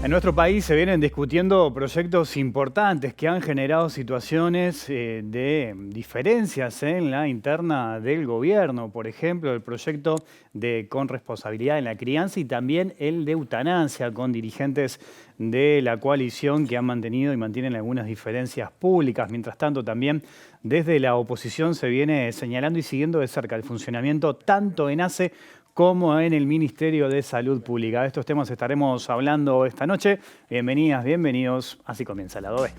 En nuestro país se vienen discutiendo proyectos importantes que han generado situaciones de diferencias en la interna del gobierno. Por ejemplo, el proyecto de corresponsabilidad en la crianza y también el de eutanasia, con dirigentes de la coalición que han mantenido y mantienen algunas diferencias públicas. Mientras tanto, también desde la oposición se viene señalando y siguiendo de cerca el funcionamiento tanto en ACE como en el Ministerio de Salud Pública. De estos temas estaremos hablando esta noche. Bienvenidas, bienvenidos. Así comienza Lado B.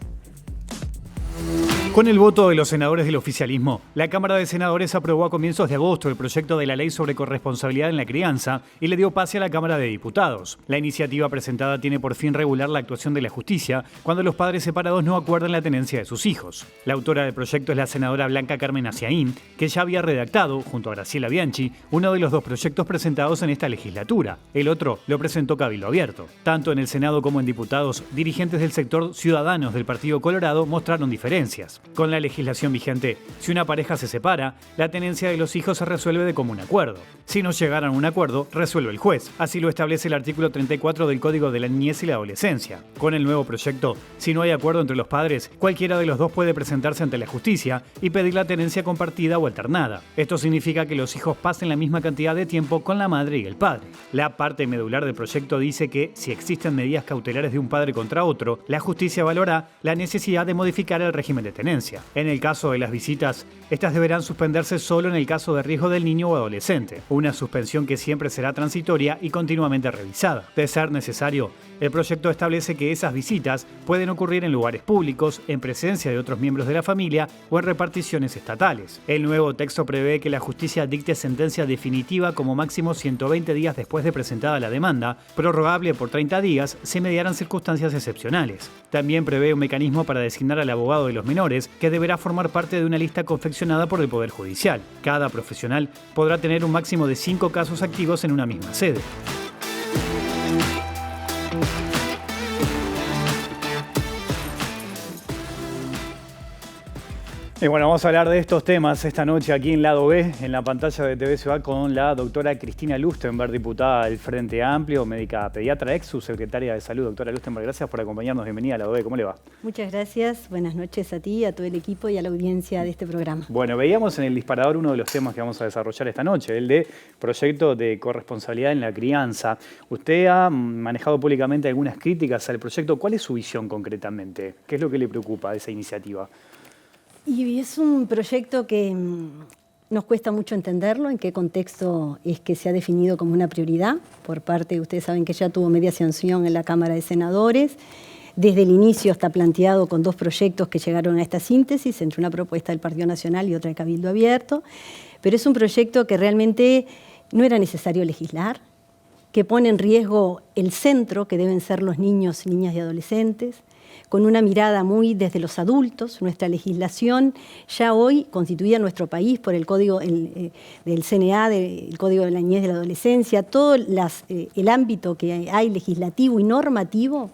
Con el voto de los senadores del oficialismo, la Cámara de Senadores aprobó a comienzos de agosto el proyecto de la Ley sobre corresponsabilidad en la crianza y le dio pase a la Cámara de Diputados. La iniciativa presentada tiene por fin regular la actuación de la justicia cuando los padres separados no acuerdan la tenencia de sus hijos. La autora del proyecto es la senadora Blanca Carmen Aciaín, que ya había redactado, junto a Graciela Bianchi, uno de los dos proyectos presentados en esta legislatura. El otro lo presentó Cabildo Abierto. Tanto en el Senado como en diputados, dirigentes del sector Ciudadanos del Partido Colorado mostraron diferencias. Con la legislación vigente, si una pareja se separa, la tenencia de los hijos se resuelve de común acuerdo. Si no llegaran a un acuerdo, resuelve el juez. Así lo establece el artículo 34 del Código de la Niñez y la Adolescencia. Con el nuevo proyecto, si no hay acuerdo entre los padres, cualquiera de los dos puede presentarse ante la justicia y pedir la tenencia compartida o alternada. Esto significa que los hijos pasen la misma cantidad de tiempo con la madre y el padre. La parte medular del proyecto dice que, si existen medidas cautelares de un padre contra otro, la justicia valorará la necesidad de modificar el régimen de tenencia. En el caso de las visitas, estas deberán suspenderse solo en el caso de riesgo del niño o adolescente, una suspensión que siempre será transitoria y continuamente revisada. De ser necesario, el proyecto establece que esas visitas pueden ocurrir en lugares públicos, en presencia de otros miembros de la familia o en reparticiones estatales. El nuevo texto prevé que la justicia dicte sentencia definitiva como máximo 120 días después de presentada la demanda, prorrogable por 30 días si mediaran circunstancias excepcionales. También prevé un mecanismo para designar al abogado de los menores, que deberá formar parte de una lista confeccionada por el Poder Judicial. Cada profesional podrá tener un máximo de 5 casos activos en una misma sede. Y bueno, vamos a hablar de estos temas esta noche aquí en Lado B, en la pantalla de TV Ciudad, con la doctora Cristina Lustenberg, diputada del Frente Amplio, médica pediatra, ex subsecretaria de Salud. Doctora Lustenberg, gracias por acompañarnos. Bienvenida a Lado B. ¿Cómo le va? Muchas gracias. Buenas noches a ti, a todo el equipo y a la audiencia de este programa. Bueno, veíamos en el disparador uno de los temas que vamos a desarrollar esta noche, el de proyecto de corresponsabilidad en la crianza. Usted ha manejado públicamente algunas críticas al proyecto. ¿Cuál es su visión concretamente? ¿Qué es lo que le preocupa de esa iniciativa? Y es un proyecto que nos cuesta mucho entenderlo, en qué contexto es que se ha definido como una prioridad por parte, ustedes saben que ya tuvo media sanción en la Cámara de Senadores. Desde el inicio está planteado con dos proyectos que llegaron a esta síntesis, entre una propuesta del Partido Nacional y otra de Cabildo Abierto, pero es un proyecto que realmente no era necesario legislar, que pone en riesgo el centro, que deben ser los niños, niñas y adolescentes, con una mirada muy desde los adultos. Nuestra legislación ya hoy, constituida en nuestro país por el Código del CNA, el Código de la Niñez y de la Adolescencia, todo el ámbito que hay legislativo y normativo,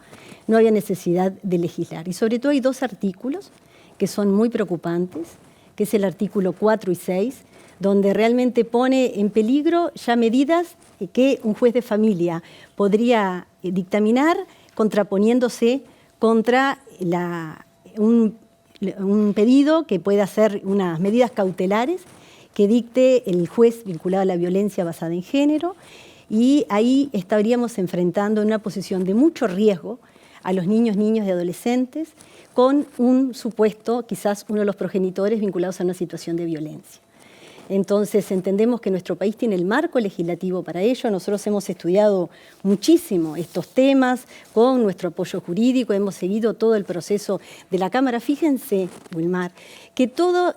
no había necesidad de legislar. Y sobre todo hay dos artículos que son muy preocupantes, que es el artículo 4 y 6, donde realmente pone en peligro ya medidas que un juez de familia podría dictaminar contraponiéndose contra un pedido que pueda hacer unas medidas cautelares que dicte el juez vinculado a la violencia basada en género, y ahí estaríamos enfrentando en una posición de mucho riesgo a los niños y adolescentes con un supuesto, quizás uno de los progenitores vinculados a una situación de violencia. Entonces entendemos que nuestro país tiene el marco legislativo para ello. Nosotros hemos estudiado muchísimo estos temas con nuestro apoyo jurídico, hemos seguido todo el proceso de la Cámara. Fíjense, Wilmar, que todo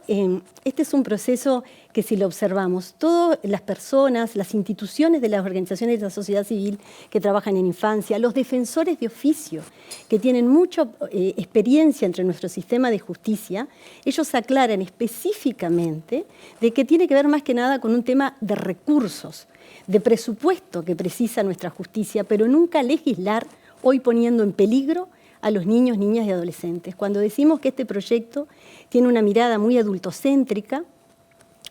este es un proceso que, si lo observamos, todas las personas, las instituciones de las organizaciones de la sociedad civil que trabajan en infancia, los defensores de oficio, que tienen mucha experiencia entre nuestro sistema de justicia, ellos aclaran específicamente de que tiene que ver más que nada con un tema de recursos, de presupuesto que precisa nuestra justicia, pero nunca legislar hoy poniendo en peligro a los niños, niñas y adolescentes. Cuando decimos que este proyecto tiene una mirada muy adultocéntrica,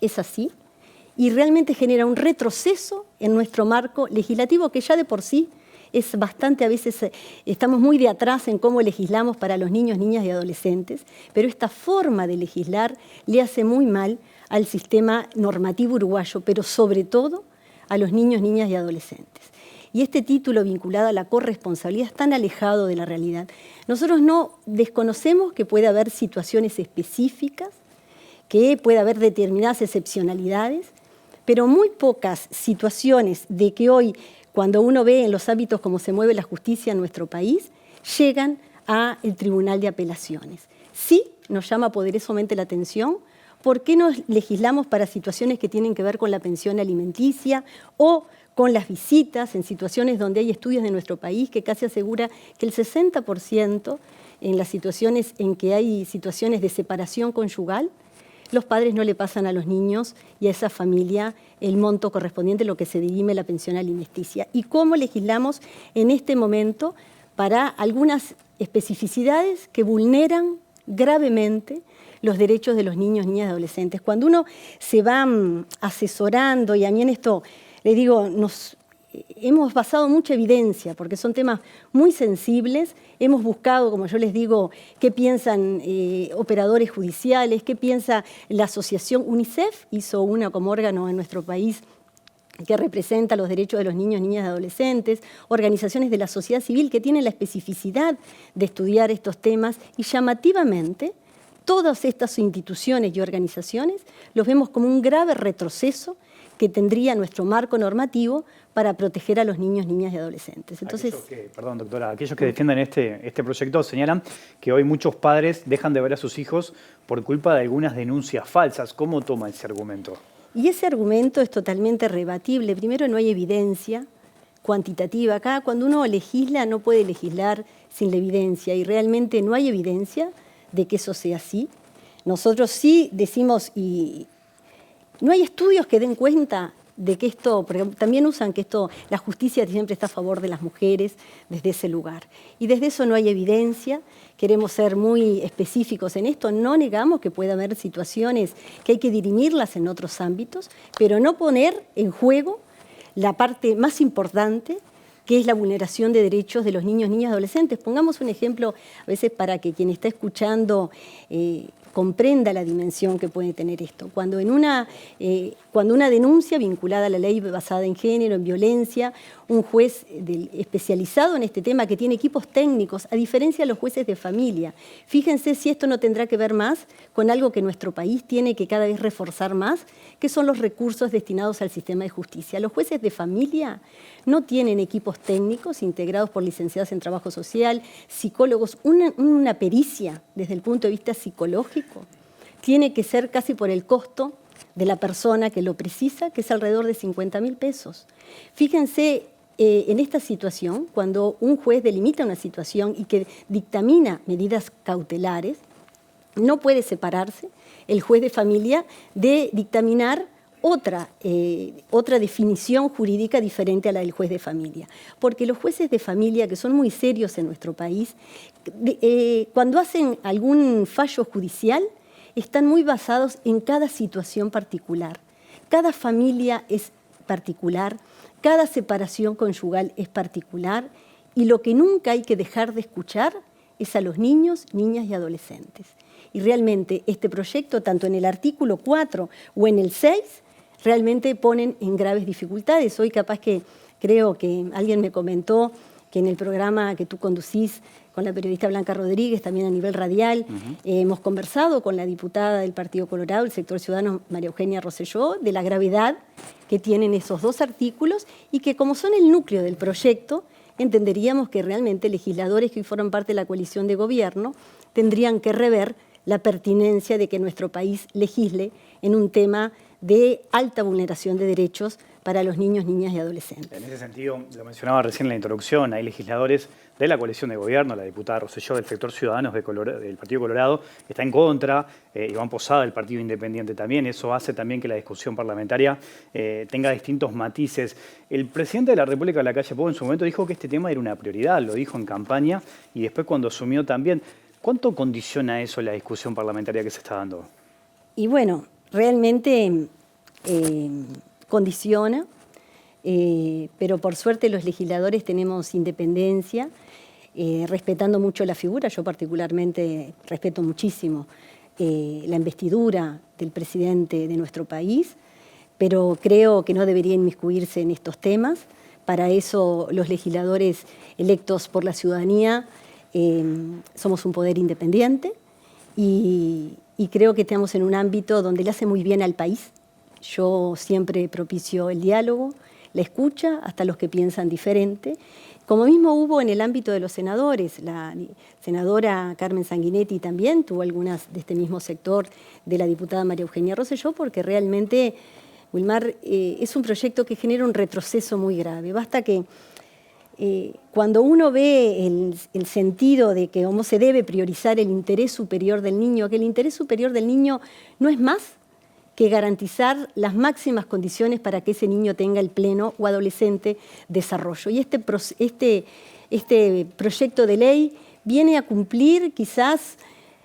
es así, y realmente genera un retroceso en nuestro marco legislativo que ya de por sí es bastante, a veces estamos muy de atrás en cómo legislamos para los niños, niñas y adolescentes, pero esta forma de legislar le hace muy mal al sistema normativo uruguayo, pero sobre todo a los niños, niñas y adolescentes. Y este título vinculado a la corresponsabilidad es tan alejado de la realidad. Nosotros no desconocemos que puede haber situaciones específicas, que puede haber determinadas excepcionalidades, pero muy pocas situaciones de que hoy, cuando uno ve en los ámbitos cómo se mueve la justicia en nuestro país, llegan al Tribunal de Apelaciones. Sí nos llama poderosamente la atención por qué no legislamos para situaciones que tienen que ver con la pensión alimenticia o con las visitas en situaciones donde hay estudios de nuestro país que casi asegura que el 60% en las situaciones en que hay situaciones de separación conyugal, los padres no le pasan a los niños y a esa familia el monto correspondiente, lo que se dirime la pensión alimenticia. ¿Y cómo legislamos en este momento para algunas especificidades que vulneran gravemente los derechos de los niños, niñas y adolescentes? Cuando uno se va asesorando, y a mí en esto, le digo, hemos basado mucha evidencia, porque son temas muy sensibles. Hemos buscado, como yo les digo, qué piensan operadores judiciales, qué piensa la asociación UNICEF, hizo una como órgano en nuestro país que representa los derechos de los niños, niñas y adolescentes, organizaciones de la sociedad civil que tienen la especificidad de estudiar estos temas, y llamativamente todas estas instituciones y organizaciones los vemos como un grave retroceso que tendría nuestro marco normativo para proteger a los niños, niñas y adolescentes. Entonces, perdón, doctora, aquellos que defienden este proyecto señalan que hoy muchos padres dejan de ver a sus hijos por culpa de algunas denuncias falsas. ¿Cómo toma ese argumento? Y ese argumento es totalmente rebatible. Primero, no hay evidencia cuantitativa. Acá, cuando uno legisla, no puede legislar sin la evidencia, y realmente no hay evidencia de que eso sea así. Nosotros sí decimos, y no hay estudios que den cuenta de que esto, porque también usan que esto, la justicia siempre está a favor de las mujeres desde ese lugar. Y desde eso no hay evidencia. Queremos ser muy específicos en esto. No negamos que pueda haber situaciones que hay que dirimirlas en otros ámbitos, pero no poner en juego la parte más importante, que es la vulneración de derechos de los niños, niñas y adolescentes. Pongamos un ejemplo, a veces para que quien está escuchando comprenda la dimensión que puede tener esto. Cuando una denuncia vinculada a la ley basada en género, en violencia, un juez especializado en este tema que tiene equipos técnicos, a diferencia de los jueces de familia, fíjense si esto no tendrá que ver más con algo que nuestro país tiene que cada vez reforzar más, que son los recursos destinados al sistema de justicia. Los jueces de familia no tienen equipos técnicos integrados por licenciados en trabajo social, psicólogos, una pericia desde el punto de vista psicológico tiene que ser casi por el costo de la persona que lo precisa, que es alrededor de 50.000 pesos. Fíjense en esta situación, cuando un juez delimita una situación y que dictamina medidas cautelares, no puede separarse el juez de familia de dictaminar otra definición jurídica diferente a la del juez de familia. Porque los jueces de familia, que son muy serios en nuestro país, cuando hacen algún fallo judicial, están muy basados en cada situación particular. Cada familia es particular, cada separación conyugal es particular, y lo que nunca hay que dejar de escuchar es a los niños, niñas y adolescentes. Y realmente este proyecto, tanto en el artículo 4 o en el 6, realmente ponen en graves dificultades. Hoy capaz que creo que alguien me comentó que en el programa que tú conducís con la periodista Blanca Rodríguez, también a nivel radial, hemos conversado con la diputada del Partido Colorado, el sector ciudadano, María Eugenia Rosselló, de la gravedad que tienen esos dos artículos, y que como son el núcleo del proyecto, entenderíamos que realmente legisladores que hoy forman parte de la coalición de gobierno tendrían que rever la pertinencia de que nuestro país legisle en un tema de alta vulneración de derechos para los niños, niñas y adolescentes. En ese sentido, lo mencionaba recién en la introducción, hay legisladores de la coalición de gobierno, la diputada Rosselló del sector Ciudadanos del Partido Colorado está en contra, Iván Posada del Partido Independiente también. Eso hace también que la discusión parlamentaria tenga distintos matices. El presidente de la República, Lacalle Pou, en su momento dijo que este tema era una prioridad, lo dijo en campaña y después cuando asumió también. ¿Cuánto condiciona eso la discusión parlamentaria que se está dando? Y bueno, realmente condiciona. pero por suerte los legisladores tenemos independencia, respetando mucho la figura. Yo particularmente respeto muchísimo la investidura del presidente de nuestro país, pero creo que no debería inmiscuirse en estos temas. Para eso los legisladores electos por la ciudadanía somos un poder independiente y creo que estamos en un ámbito donde le hace muy bien al país. Yo siempre propicio el diálogo, la escucha, hasta los que piensan diferente, como mismo hubo en el ámbito de los senadores. La senadora Carmen Sanguinetti también tuvo algunas de este mismo sector de la diputada María Eugenia Rosselló, porque realmente, Wilmar, es un proyecto que genera un retroceso muy grave. Basta que cuando uno ve el sentido de que cómo se debe priorizar el interés superior del niño, que el interés superior del niño no es más que garantizar las máximas condiciones para que ese niño tenga el pleno o adolescente desarrollo. Y este proyecto de ley viene a cumplir quizás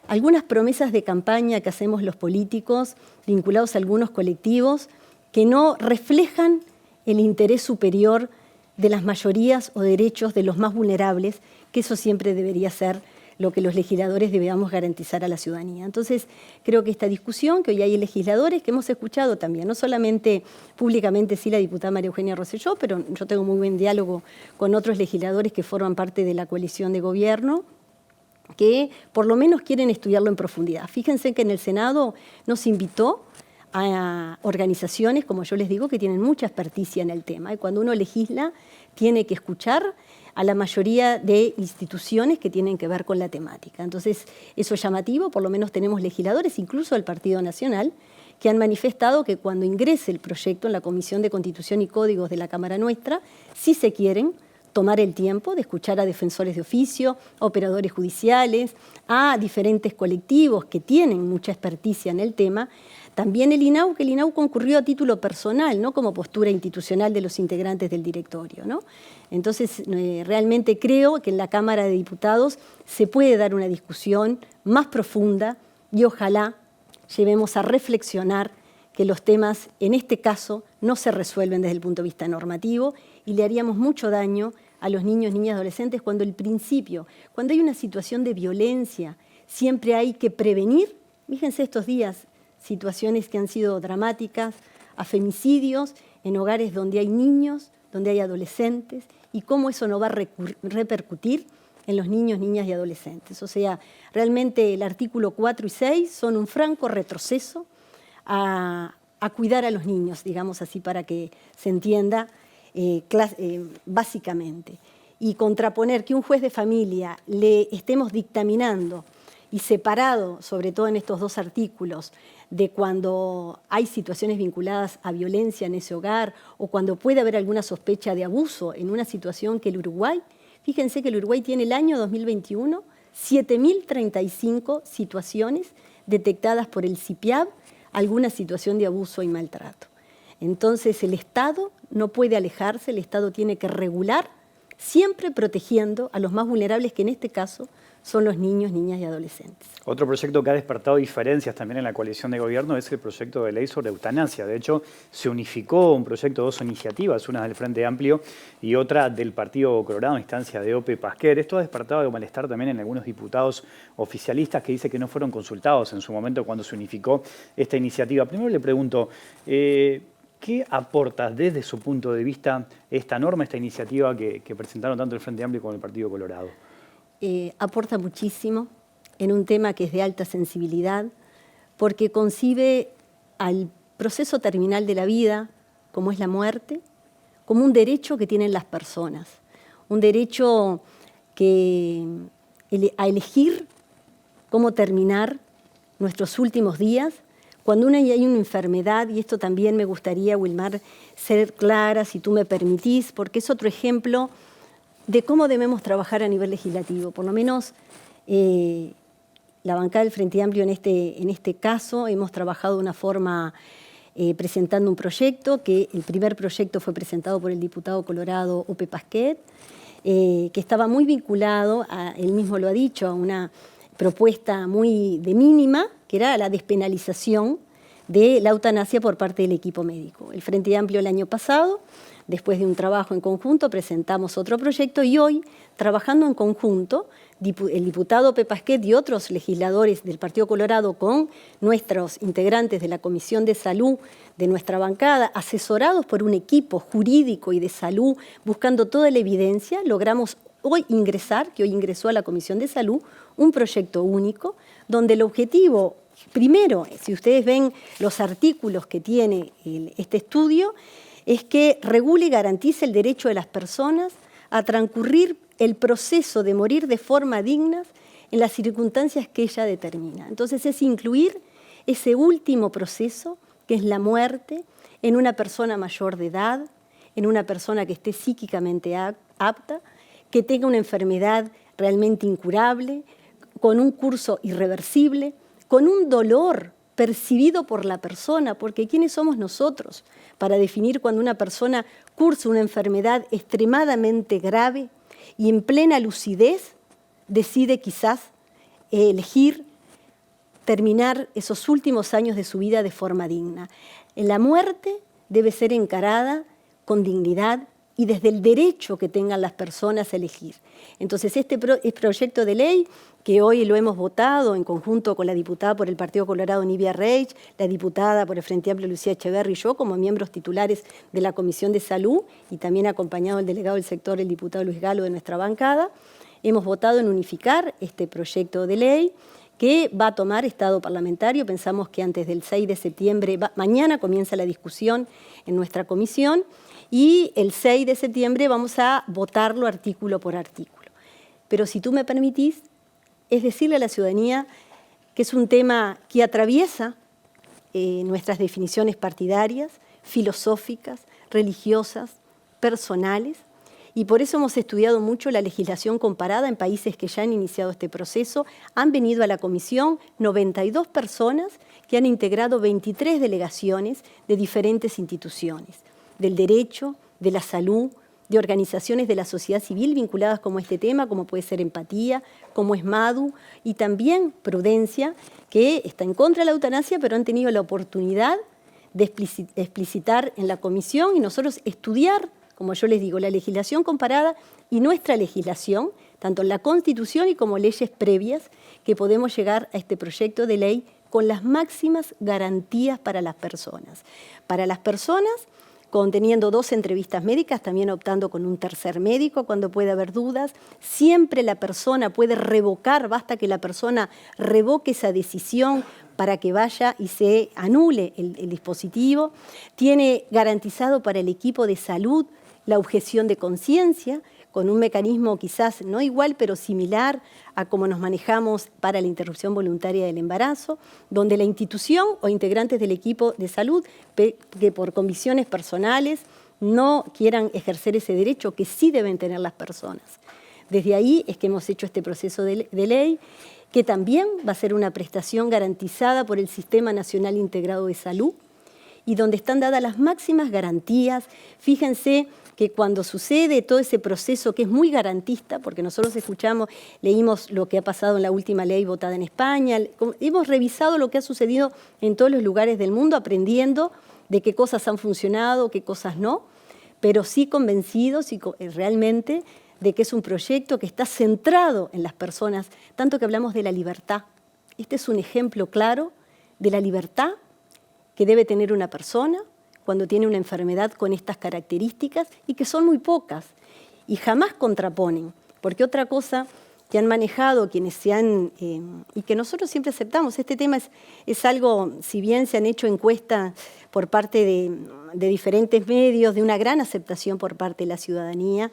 algunas promesas de campaña que hacemos los políticos vinculados a algunos colectivos que no reflejan el interés superior de las mayorías o derechos de los más vulnerables, que eso siempre debería ser lo que los legisladores debemos garantizar a la ciudadanía. Entonces, creo que esta discusión, que hoy hay legisladores que hemos escuchado también, no solamente públicamente sí la diputada María Eugenia Rosselló, pero yo tengo muy buen diálogo con otros legisladores que forman parte de la coalición de gobierno, que por lo menos quieren estudiarlo en profundidad. Fíjense que en el Senado nos invitó a organizaciones, como yo les digo, que tienen mucha experticia en el tema. Y cuando uno legisla, tiene que escuchar a la mayoría de instituciones que tienen que ver con la temática. Entonces, eso es llamativo, por lo menos tenemos legisladores, incluso del Partido Nacional, que han manifestado que cuando ingrese el proyecto en la Comisión de Constitución y Códigos de la Cámara Nuestra, sí se quieren tomar el tiempo de escuchar a defensores de oficio, a operadores judiciales, a diferentes colectivos que tienen mucha experticia en el tema. También el INAU, que el INAU concurrió a título personal, no como postura institucional de los integrantes del directorio, ¿no? Entonces, realmente creo que en la Cámara de Diputados se puede dar una discusión más profunda y ojalá llevemos a reflexionar que los temas, en este caso, no se resuelven desde el punto de vista normativo y le haríamos mucho daño a los niños, niñas y adolescentes cuando hay una situación de violencia, siempre hay que prevenir. Fíjense estos días, situaciones que han sido dramáticas, a femicidios en hogares donde hay niños, donde hay adolescentes, y cómo eso no va a repercutir en los niños, niñas y adolescentes. O sea, realmente el artículo 4 y 6 son un franco retroceso a cuidar a los niños, digamos así, para que se entienda básicamente. Y contraponer que un juez de familia le estemos dictaminando y separado, sobre todo en estos dos artículos, de cuando hay situaciones vinculadas a violencia en ese hogar o cuando puede haber alguna sospecha de abuso en una situación que el Uruguay, fíjense que el Uruguay tiene el año 2021 7.035 situaciones detectadas por el CIPIAB, alguna situación de abuso y maltrato. Entonces el Estado no puede alejarse, el Estado tiene que regular, siempre protegiendo a los más vulnerables, que en este caso son los niños, niñas y adolescentes. Otro proyecto que ha despertado diferencias también en la coalición de gobierno es el proyecto de ley sobre eutanasia. De hecho, se unificó un proyecto, dos iniciativas, una del Frente Amplio y otra del Partido Colorado, instancia de Ope Pasquer. Esto ha despertado malestar también en algunos diputados oficialistas que dicen que no fueron consultados en su momento cuando se unificó esta iniciativa. Primero le pregunto, ¿qué aporta desde su punto de vista esta norma, esta iniciativa que presentaron tanto el Frente Amplio como el Partido Colorado? Aporta muchísimo en un tema que es de alta sensibilidad, porque concibe al proceso terminal de la vida, como es la muerte, como un derecho que tienen las personas, un derecho a elegir cómo terminar nuestros últimos días. Cuando hay una enfermedad, y esto también me gustaría, Wilmar, ser clara, si tú me permitís, porque es otro ejemplo de cómo debemos trabajar a nivel legislativo. Por lo menos la bancada del Frente Amplio en este caso hemos trabajado de una forma presentando un proyecto, que el primer proyecto fue presentado por el diputado colorado Ope Pasquet, que estaba muy vinculado, él mismo lo ha dicho, a una propuesta muy de mínima, que era la despenalización de la eutanasia por parte del equipo médico. El Frente Amplio el año pasado después de un trabajo en conjunto, presentamos otro proyecto y hoy, trabajando en conjunto, el diputado Pepasquet y otros legisladores del Partido Colorado con nuestros integrantes de la Comisión de Salud de nuestra bancada, asesorados por un equipo jurídico y de salud, buscando toda la evidencia, logramos hoy ingresó a la Comisión de Salud, un proyecto único, donde el objetivo, primero, si ustedes ven los artículos que tiene este estudio, es que regule y garantice el derecho de las personas a transcurrir el proceso de morir de forma digna en las circunstancias que ella determina. Entonces es incluir ese último proceso, que es la muerte, en una persona mayor de edad, en una persona que esté psíquicamente apta, que tenga una enfermedad realmente incurable, con un curso irreversible, con un dolor percibido por la persona, porque ¿quiénes somos nosotros para definir cuando una persona cursa una enfermedad extremadamente grave y en plena lucidez decide quizás elegir terminar esos últimos años de su vida de forma digna? La muerte debe ser encarada con dignidad y desde el derecho que tengan las personas a elegir. Entonces, este proyecto de ley, que hoy lo hemos votado en conjunto con la diputada por el Partido Colorado, Nivia Reich, la diputada por el Frente Amplio, Lucía Echeverri, y yo, como miembros titulares de la Comisión de Salud, y también acompañado el delegado del sector, el diputado Luis Galo, de nuestra bancada, hemos votado en unificar este proyecto de ley, que va a tomar estado parlamentario. Pensamos que antes del 6 de septiembre, mañana comienza la discusión en nuestra comisión, y el 6 de septiembre vamos a votarlo artículo por artículo. Pero si tú me permitís, es decirle a la ciudadanía que es un tema que atraviesa nuestras definiciones partidarias, filosóficas, religiosas, personales, y por eso hemos estudiado mucho la legislación comparada en países que ya han iniciado este proceso. Han venido a la comisión 92 personas que han integrado 23 delegaciones de diferentes instituciones, del derecho, de la salud, de organizaciones de la sociedad civil vinculadas con este tema, como puede ser Empatía, como es MADU, y también Prudencia, que está en contra de la eutanasia, pero han tenido la oportunidad de explicitar en la comisión y nosotros estudiar, como yo les digo, la legislación comparada y nuestra legislación, tanto en la Constitución y como leyes previas, que podemos llegar a este proyecto de ley con las máximas garantías para las personas. Para las personas, teniendo 2 entrevistas médicas, también optando con un tercer médico cuando puede haber dudas. Siempre la persona puede revocar, basta que la persona revoque esa decisión para que vaya y se anule el dispositivo. Tiene garantizado para el equipo de salud la objeción de conciencia, con un mecanismo quizás no igual, pero similar a cómo nos manejamos para la interrupción voluntaria del embarazo, donde la institución o integrantes del equipo de salud que por convicciones personales no quieran ejercer ese derecho que sí deben tener las personas. Desde ahí es que hemos hecho este proceso de ley, que también va a ser una prestación garantizada por el Sistema Nacional Integrado de Salud y donde están dadas las máximas garantías. Fíjense que cuando sucede todo ese proceso que es muy garantista, porque nosotros leímos lo que ha pasado en la última ley votada en España, hemos revisado lo que ha sucedido en todos los lugares del mundo, aprendiendo de qué cosas han funcionado, qué cosas no, pero sí convencidos y realmente de que es un proyecto que está centrado en las personas, tanto que hablamos de la libertad. Este es un ejemplo claro de la libertad que debe tener una persona cuando tiene una enfermedad con estas características, y que son muy pocas y jamás contraponen, porque otra cosa que han manejado quienes y que nosotros siempre aceptamos, este tema es algo, si bien se han hecho encuestas por parte de diferentes medios, de una gran aceptación por parte de la ciudadanía,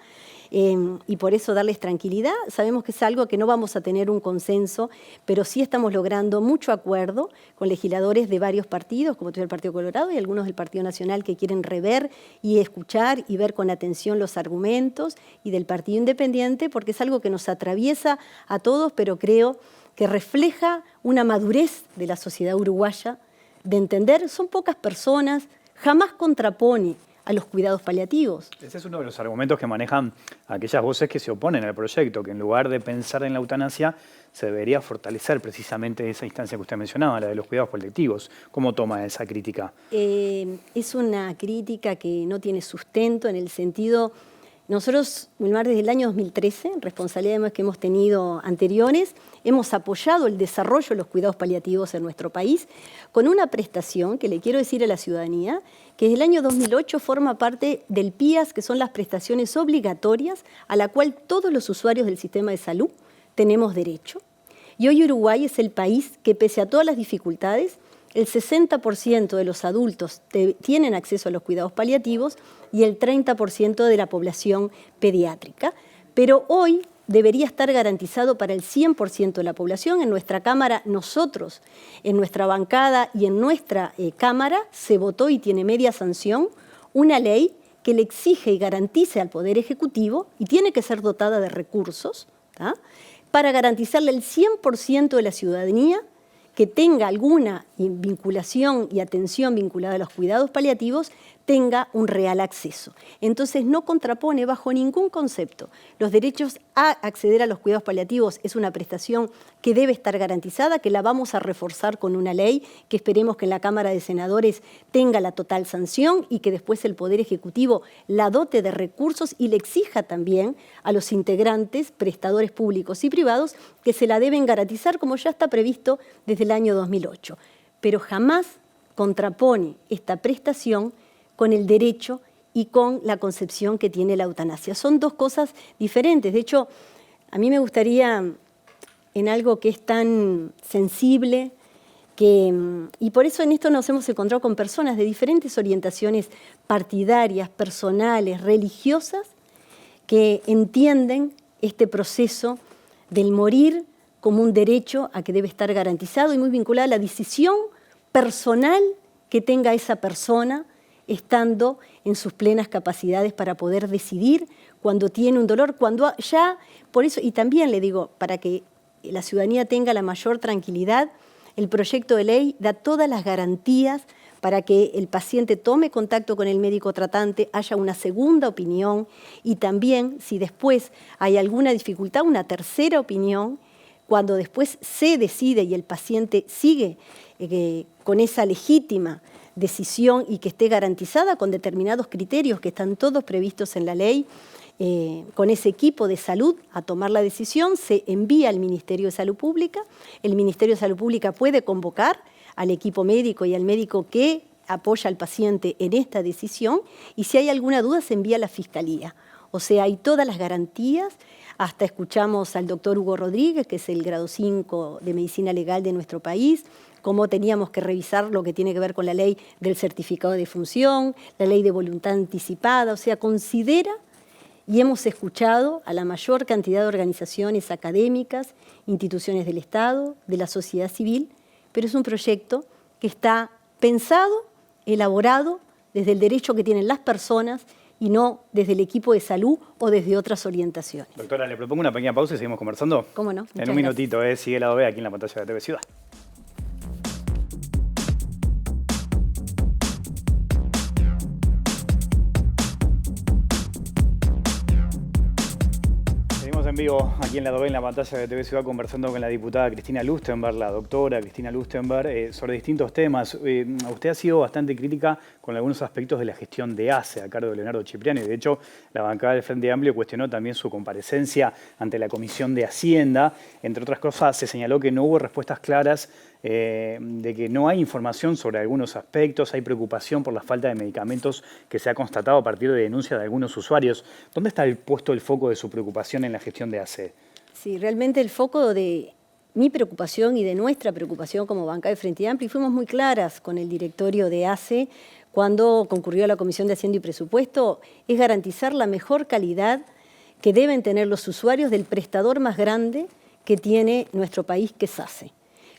y por eso darles tranquilidad. Sabemos que es algo que no vamos a tener un consenso, pero sí estamos logrando mucho acuerdo con legisladores de varios partidos, como el Partido Colorado y algunos del Partido Nacional, que quieren rever y escuchar y ver con atención los argumentos, y del Partido Independiente, porque es algo que nos atraviesa a todos, pero creo que refleja una madurez de la sociedad uruguaya de entender, son pocas personas, jamás contrapone a los cuidados paliativos. Ese es uno de los argumentos que manejan aquellas voces que se oponen al proyecto, que en lugar de pensar en la eutanasia, se debería fortalecer precisamente esa instancia que usted mencionaba, la de los cuidados paliativos. ¿Cómo toma esa crítica? Es una crítica que no tiene sustento en el sentido... Nosotros, Wilmar, desde el año 2013, responsabilidades que hemos tenido anteriores, hemos apoyado el desarrollo de los cuidados paliativos en nuestro país con una prestación que le quiero decir a la ciudadanía, que desde el año 2008 forma parte del PIAS, que son las prestaciones obligatorias a la cual todos los usuarios del sistema de salud tenemos derecho. Y hoy Uruguay es el país que, pese a todas las dificultades, el 60% de los adultos tienen acceso a los cuidados paliativos y el 30% de la población pediátrica. Pero hoy debería estar garantizado para el 100% de la población. En nuestra Cámara, nosotros, en nuestra bancada y en nuestra Cámara, se votó y tiene media sanción una ley que le exige y garantice al Poder Ejecutivo, y tiene que ser dotada de recursos, ¿tá?, para garantizarle el 100% de la ciudadanía que tenga alguna vinculación y atención vinculada a los cuidados paliativos, tenga un real acceso. Entonces no contrapone bajo ningún concepto los derechos a acceder a los cuidados paliativos. Es una prestación que debe estar garantizada, que la vamos a reforzar con una ley que esperemos que en la Cámara de Senadores tenga la total sanción y que después el Poder Ejecutivo la dote de recursos y le exija también a los integrantes, prestadores públicos y privados, que se la deben garantizar como ya está previsto desde el año 2008. Pero jamás contrapone esta prestación con el derecho y con la concepción que tiene la eutanasia. Son dos cosas diferentes. De hecho, a mí me gustaría, en algo que es tan sensible, y por eso en esto nos hemos encontrado con personas de diferentes orientaciones partidarias, personales, religiosas, que entienden este proceso del morir como un derecho a que debe estar garantizado y muy vinculado a la decisión personal que tenga esa persona, estando en sus plenas capacidades para poder decidir cuando tiene un dolor, cuando ya, por eso, y también le digo, para que la ciudadanía tenga la mayor tranquilidad, el proyecto de ley da todas las garantías para que el paciente tome contacto con el médico tratante, haya una segunda opinión y también, si después hay alguna dificultad, una tercera opinión, cuando después se decide y el paciente sigue con esa legítima decisión y que esté garantizada con determinados criterios que están todos previstos en la ley, con ese equipo de salud a tomar la decisión, se envía al Ministerio de Salud Pública. El Ministerio de Salud Pública puede convocar al equipo médico y al médico que apoya al paciente en esta decisión y si hay alguna duda se envía a la Fiscalía. O sea, hay todas las garantías. Hasta escuchamos al doctor Hugo Rodríguez, que es el grado 5 de Medicina Legal de nuestro país, cómo teníamos que revisar lo que tiene que ver con la ley del certificado de función, la ley de voluntad anticipada, o sea, considera, y hemos escuchado a la mayor cantidad de organizaciones académicas, instituciones del Estado, de la sociedad civil, pero es un proyecto que está pensado, elaborado desde el derecho que tienen las personas y no desde el equipo de salud o desde otras orientaciones. Doctora, le propongo una pequeña pausa y seguimos conversando. ¿Cómo no? En un minutito, sigue Lado B aquí en la pantalla de TV Ciudad. En vivo aquí en Lado B, en la pantalla de TV Ciudad, conversando con la diputada Cristina Lustenberg, la doctora Cristina Lustenberg, sobre distintos temas. Usted ha sido bastante crítica con algunos aspectos de la gestión de ACE a cargo de Leonardo Cipriani. De hecho, la bancada del Frente Amplio cuestionó también su comparecencia ante la Comisión de Hacienda. Entre otras cosas, se señaló que no hubo respuestas claras, de que no hay información sobre algunos aspectos, hay preocupación por la falta de medicamentos que se ha constatado a partir de denuncias de algunos usuarios. ¿Dónde está puesto el foco de su preocupación en la gestión de ACE? Sí, realmente el foco de mi preocupación y de nuestra preocupación como bancada de Frente Amplio, y fuimos muy claras con el directorio de ACE cuando concurrió a la Comisión de Hacienda y Presupuesto, es garantizar la mejor calidad que deben tener los usuarios del prestador más grande que tiene nuestro país, que es ACE.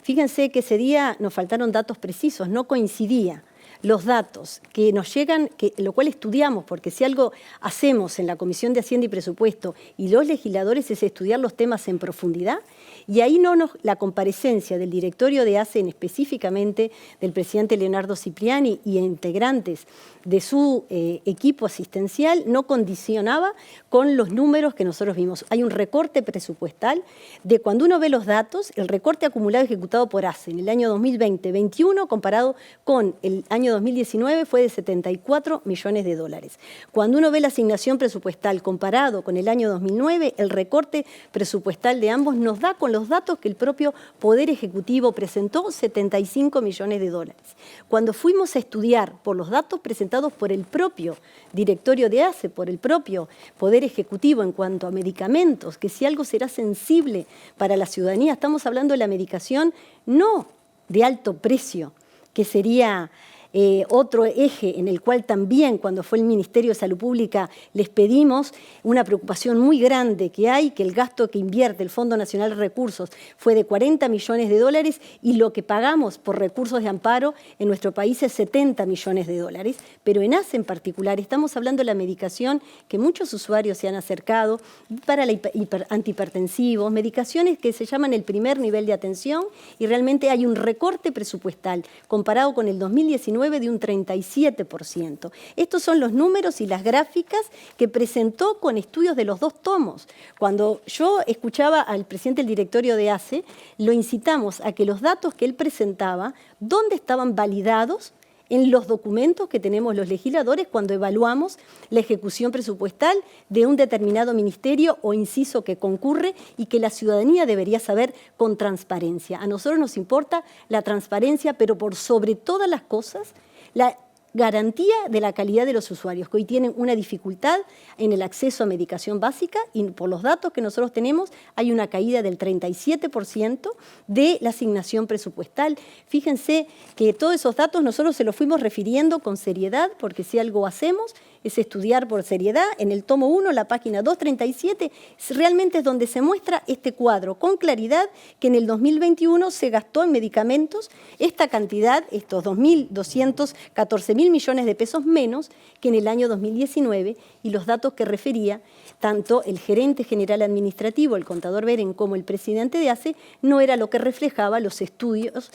Fíjense que ese día nos faltaron datos precisos, no coincidía los datos que nos llegan, lo cual estudiamos, porque si algo hacemos en la Comisión de Hacienda y Presupuesto y los legisladores es estudiar los temas en profundidad, y ahí la comparecencia del directorio de ACE, específicamente del presidente Leonardo Cipriani y integrantes de su equipo asistencial, no condicionaba con los números que nosotros vimos. Hay un recorte presupuestal de cuando uno ve los datos, el recorte acumulado ejecutado por ACE en el año 2020-21 comparado con el año 2019 fue de 74 millones de dólares. Cuando uno ve la asignación presupuestal comparado con el año 2009, el recorte presupuestal de ambos nos da con los datos que el propio Poder Ejecutivo presentó 75 millones de dólares. Cuando fuimos a estudiar por los datos presentados por el propio directorio de ACE, por el propio Poder Ejecutivo en cuanto a medicamentos, que si algo será sensible para la ciudadanía, estamos hablando de la medicación no de alto precio, que sería otro eje en el cual también cuando fue el Ministerio de Salud Pública les pedimos una preocupación muy grande que hay, que el gasto que invierte el Fondo Nacional de Recursos fue de 40 millones de dólares y lo que pagamos por recursos de amparo en nuestro país es 70 millones de dólares, pero en ACE en particular estamos hablando de la medicación que muchos usuarios se han acercado para antihipertensivos, medicaciones que se llaman el primer nivel de atención y realmente hay un recorte presupuestal comparado con el 2019 de un 37%. Estos son los números y las gráficas que presentó con estudios de los dos tomos. Cuando yo escuchaba al presidente del directorio de ACE, lo incitamos a que los datos que él presentaba, ¿dónde estaban validados? En los documentos que tenemos los legisladores cuando evaluamos la ejecución presupuestal de un determinado ministerio o inciso que concurre y que la ciudadanía debería saber con transparencia. A nosotros nos importa la transparencia, pero por sobre todas las cosas, la garantía de la calidad de los usuarios, que hoy tienen una dificultad en el acceso a medicación básica y por los datos que nosotros tenemos hay una caída del 37% de la asignación presupuestal. Fíjense que todos esos datos nosotros se los fuimos refiriendo con seriedad, porque si algo hacemos es estudiar por seriedad. En el tomo 1, la página 237, realmente es donde se muestra este cuadro con claridad que en el 2021 se gastó en medicamentos esta cantidad, estos 2.214.000 millones de pesos menos que en el año 2019 y los datos que refería tanto el gerente general administrativo, el contador Beren, como el presidente de ACE, no era lo que reflejaba los estudios,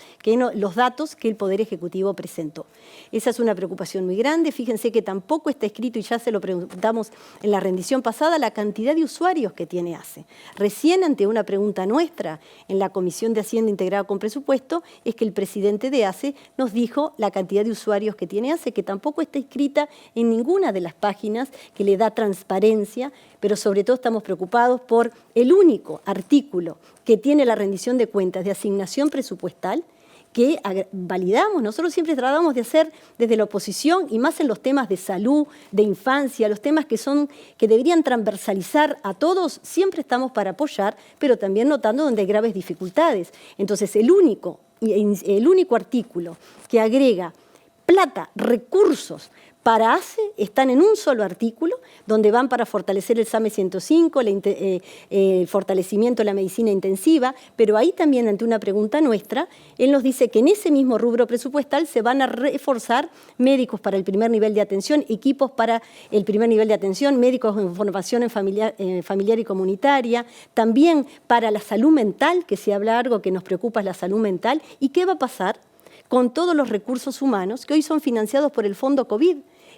los datos que el Poder Ejecutivo presentó. Esa es una preocupación muy grande. Fíjense que tampoco está escrito, y ya se lo preguntamos en la rendición pasada, la cantidad de usuarios que tiene ACE. Recién ante una pregunta nuestra en la Comisión de Hacienda Integrada con Presupuesto, es que el presidente de ACE nos dijo la cantidad de usuarios que tiene ACE, que tampoco está escrita en ninguna de las páginas que le da transparencia, pero sobre todo estamos preocupados por el único artículo que tiene la rendición de cuentas de asignación presupuestal que validamos. Nosotros siempre tratamos de hacer desde la oposición y más en los temas de salud, de infancia, los temas que deberían transversalizar a todos, siempre estamos para apoyar, pero también notando donde hay graves dificultades. Entonces, el único artículo que agrega plata, recursos para ACE están en un solo artículo, donde van para fortalecer el SAME 105, el fortalecimiento de la medicina intensiva, pero ahí también ante una pregunta nuestra, él nos dice que en ese mismo rubro presupuestal se van a reforzar médicos para el primer nivel de atención, equipos para el primer nivel de atención, médicos en formación en familiar y comunitaria, también para la salud mental, que se habla algo que nos preocupa es la salud mental, y qué va a pasar con todos los recursos humanos que hoy son financiados por el Fondo COVID,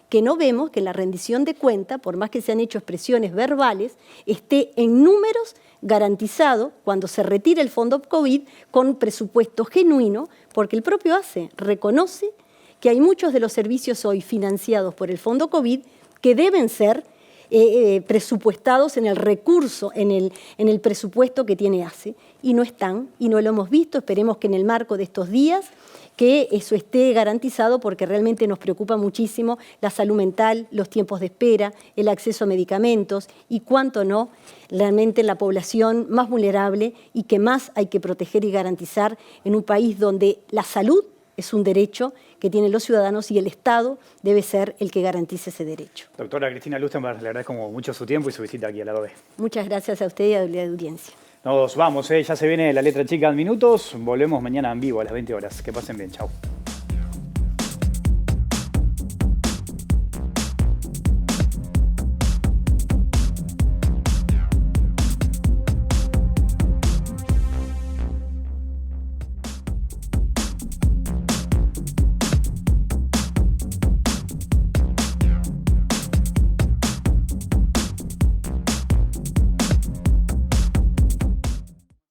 que no vemos que en la rendición de cuenta, por más que se han hecho expresiones verbales, esté en números garantizado cuando se retire el Fondo COVID con presupuesto genuino, porque el propio ACE reconoce que hay muchos de los servicios hoy financiados por el Fondo COVID que deben ser presupuestados en el recurso, en el presupuesto que tiene ACE, y no están, y no lo hemos visto. Esperemos que en el marco de estos días que eso esté garantizado, porque realmente nos preocupa muchísimo la salud mental, los tiempos de espera, el acceso a medicamentos y cuánto no, realmente la población más vulnerable y que más hay que proteger y garantizar en un país donde la salud es un derecho que tienen los ciudadanos y el Estado debe ser el que garantice ese derecho. Doctora Cristina Lustenberg, le agradezco mucho su tiempo y su visita aquí a la OE. Muchas gracias a usted y a la audiencia. Nos vamos, ya se viene la letra chica en minutos. Volvemos mañana en vivo a las 20 horas. Que pasen bien, chao.